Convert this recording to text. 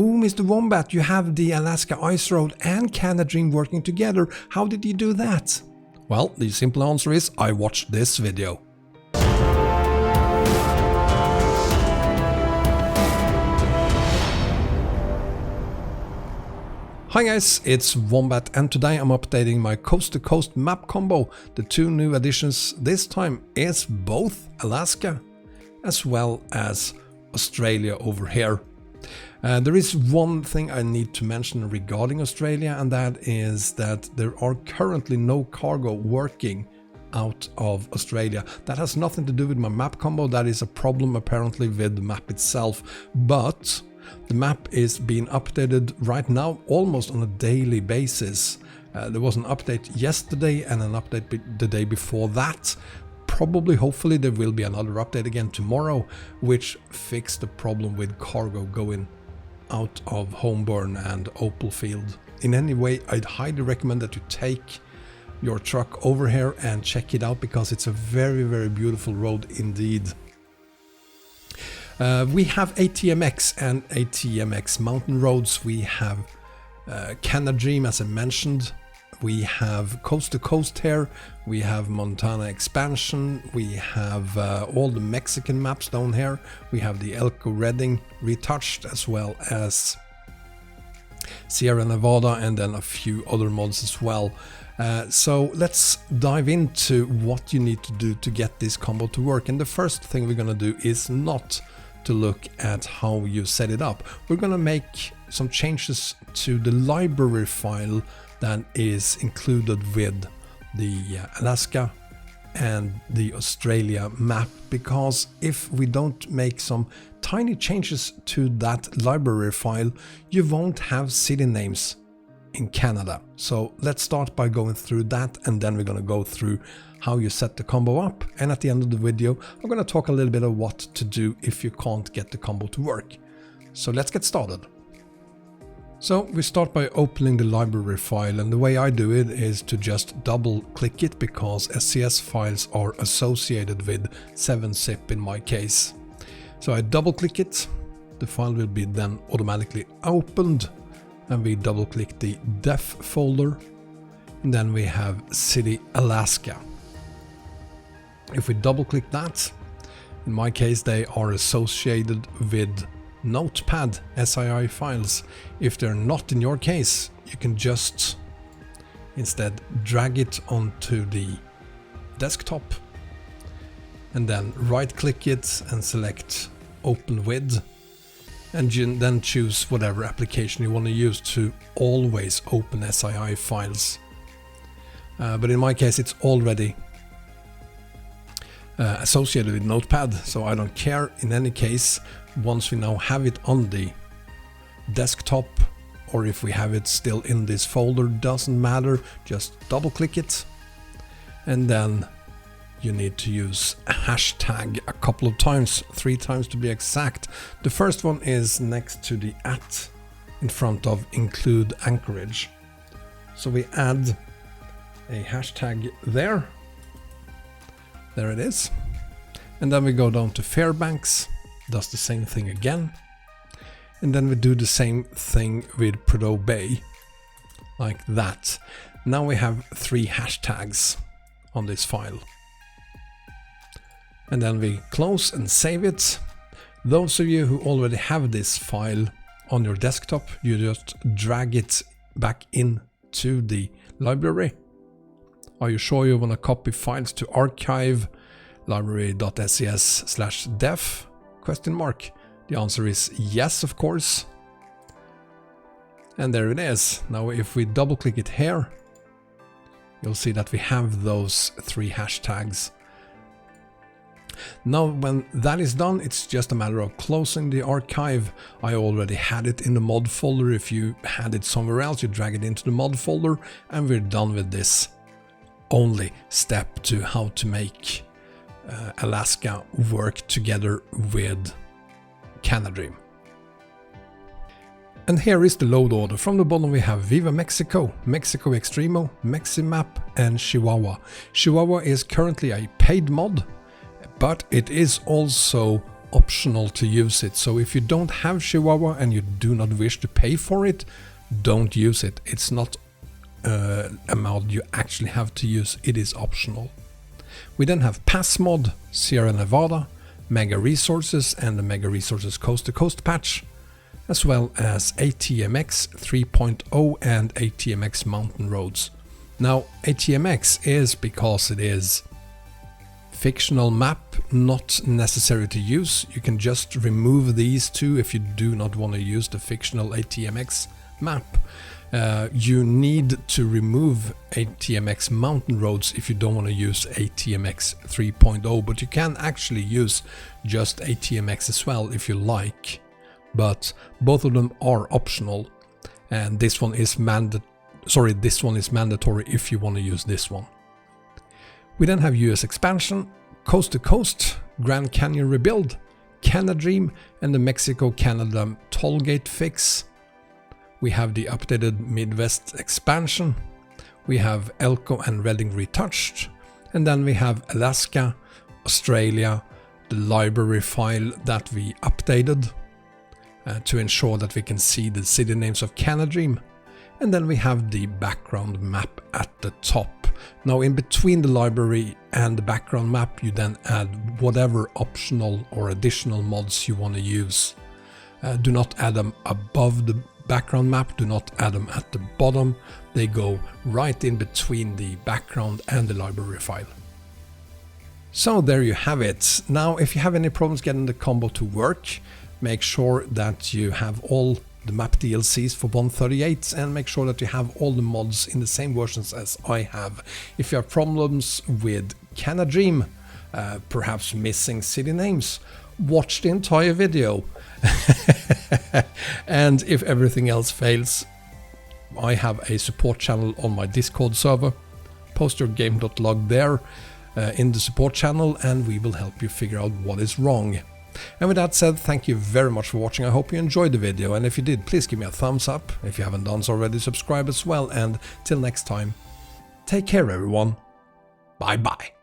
"Ooh, Mr. Wombat, you have the Alaska Ice Road and CanaDream working together. How did you do that?" Well, the simple answer is I watched this video. Hi guys, it's Wombat and today I'm updating my coast to coast map combo. The two new additions this time is both Alaska as well as Australia over here. There is one thing I need to mention regarding Australia, and that is that there are currently no cargo working out of Australia. That has nothing to do with my map combo, that is a problem apparently with the map itself, but the map is being updated right now almost on a daily basis. There was an update yesterday and an update the day before that. Probably, hopefully there will be another update again tomorrow, which fixed the problem with cargo going out of Homeburn and Opal Field. In any way, I'd highly recommend that you take your truck over here and check it out, because it's a very, very beautiful road indeed. We have ATMX and ATMX mountain roads. We have CanaDream, as I mentioned. We have coast to coast here. We have Montana expansion. We have all the Mexican maps down here. We have the Elko and Redding retouched, as well as Sierra Nevada, and then a few other mods as well. So let's dive into what you need to do to get this combo to work. And the first thing we're gonna do is not to look at how you set it up. We're gonna make some changes to the library file that is included with the Alaska and the Australia map, because if we don't make some tiny changes to that library file, you won't have city names in Canada. So let's start by going through that, and then we're going to go through how you set the combo up, and at the end of the video I'm going to talk a little bit of what to do if you can't get the combo to work. So let's get started. So we start by opening the library file, and the way I do it is to just double click it, because SCS files are associated with 7-zip in my case. So I double click it, the file will be then automatically opened, and we double click the def folder, and then we have City Alaska. If we double click that, in my case they are associated with Notepad SII files. If they're not in your case, you can just instead drag it onto the desktop and then right click it and select open with, and then choose whatever application you want to use to always open SII files. But in my case it's already associated with Notepad, so I don't care. In any case, once we now have it on the desktop, or if we have it still in this folder, doesn't matter, just double click it, and then you need to use a hashtag a couple of times, 3 times to be exact. The first one is next to the @ in front of include Anchorage. So we add a hashtag there. There it is. And then we go down to Fairbanks, does the same thing again. And then we do the same thing with Prudhoe Bay, like that. Now we have 3 hashtags on this file. And then we close and save it. Those of you who already have this file on your desktop, you just drag it back into the library. Are you sure you want to copy files to archive library.scs/def? ? The answer is yes, of course. And there it is. Now if we double click it here, you'll see that we have those 3 hashtags. Now when that is done, it's just a matter of closing the archive. I already had it in the mod folder. If you had it somewhere else, you drag it into the mod folder, and we're done with this only step to how to make Alaska work together with CanaDream. And here is the load order. From the bottom we have Viva Mexico, Mexico Extremo, Mexssimap and Chihuahua. Chihuahua is currently a paid mod, but it is also optional to use it. So if you don't have Chihuahua and you do not wish to pay for it, don't use it. It's not a mod you actually have to use, it is optional. We then have PazzMod, Sierra Nevada, Mega Resources and the Mega Resources Coast to Coast patch, as well as ATMX 3.0 and ATMX Mountain Roads. Now ATMX is because it is fictional map, not necessary to use. You can just remove these two if you do not want to use the fictional ATMX map. You need to remove ATMX Mountain Roads if you don't want to use ATMX 3.0, but you can actually use just ATMX as well if you like. But both of them are optional, and this one is mandatory if you want to use this one. We then have US expansion, Coast to Coast, Grand Canyon rebuild, CanaDream and the Mexico-Canada Tollgate fix. We have the updated Midwest expansion. We have Elko and Redding retouched. And then we have Alaska, Australia, the library file that we updated to ensure that we can see the city names of CanaDream. And then we have the background map at the top. Now in between the library and the background map, you then add whatever optional or additional mods you want to use. Do not add them above the background map, do not add them at the bottom. They go right in between the background and the library file. So there you have it. Now if you have any problems getting the combo to work, make sure that you have all the map DLCs for 138 and make sure that you have all the mods in the same versions as I have. If you have problems with CanaDream, perhaps missing city names, watch the entire video. And if everything else fails, I have a support channel on my Discord server. Post your game.log there in the support channel and we will help you figure out what is wrong. And with that said, thank you very much for watching. I hope you enjoyed the video, and if you did, please give me a thumbs up. If you haven't done so already, subscribe as well, and till next time, take care everyone. Bye bye.